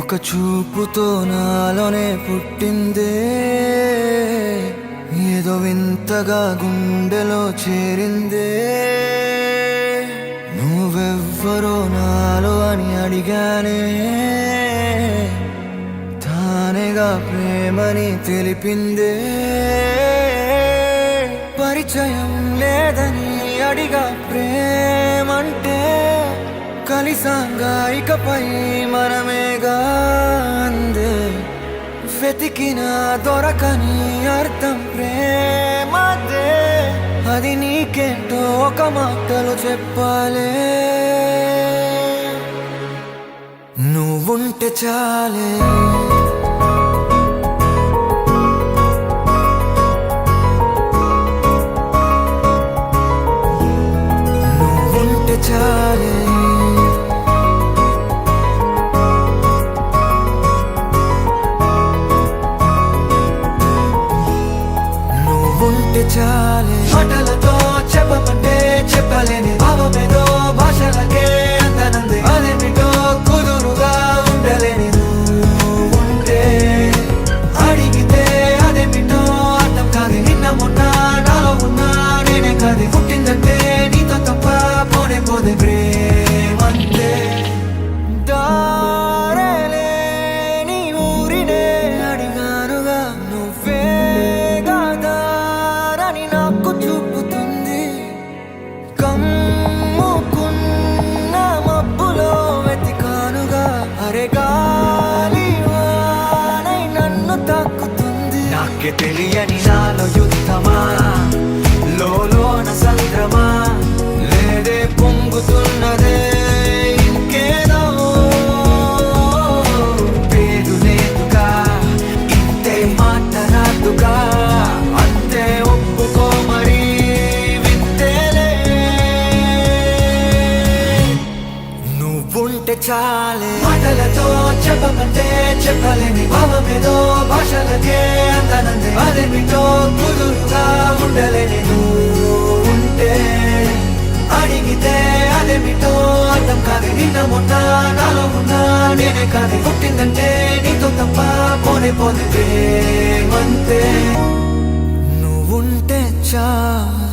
ఒక చూపుతో నాలోనే పుట్టిందే, ఏదో వింతగా గుండెలో చేరిందే. నువ్వెవ్వరో నాలో అని అడిగానే, తానేగా ప్రేమని తెలిపిందే. పరిచయం లేదని అడిగా ప్రేమంటే, కలిసాంగా ఇకపై మనమేగా అందే. వెతికిన దొరకని అర్థం ప్రేమదే, అది నీకేంటో ఒక మాటలో చెప్పాలే. నువ్వుంటే చాలే, నువ్వుంటే చాలే, నువ్వుంటే చాలే. మాటలతో చెప్పమంటే చెప్పలేని భావమేదో భాషలకే అందనంది. అదేమిటో కుదురుగా ఉండలేని నువ్వుంటే, అడిగితే అదేమిటో అర్థం కాదు. నిన్న మొన్న నాలో ఉన్నా నేనే కాదు. పుట్టిందంటే నీతో తప్ప పోనే పోదే ప్రేమంతే. దారేలేని ఊరినే అడిగానుగా, నువ్వే గాదారని నాకు చూపుతుంది. కమ్ముకున్న మబ్బులో వెతికానుగా, అరే గాలి వానై నన్ను తాకుతుంది. నాకే తెలియని నాలో యుద్ధమా, లోన సంద్రమా, లేదే పొంగుతున్నదే ఇంకేదో. పేరు లేదుగా, ఇంతే మాట రాదుగా, అంతే ఒప్పుకో మరి వింతేలే. నువ్వుంటే చాలే. మాటలతో చెప్పమంటే చెప్పలేని భావమేదో భాషలకే అందనందే. అదేమిటో కుదురుగా ఉండలేని నువ్వుంటే, అడిగితే అదేమిటో అర్థం కాదు. నిన్న మొన్న నాలో ఉన్నా నేనే కాదు. పుట్టిందంటే నీతో తప్ప పోనే పోతే ప్రేమంతే. నువ్వుంటే చాలు.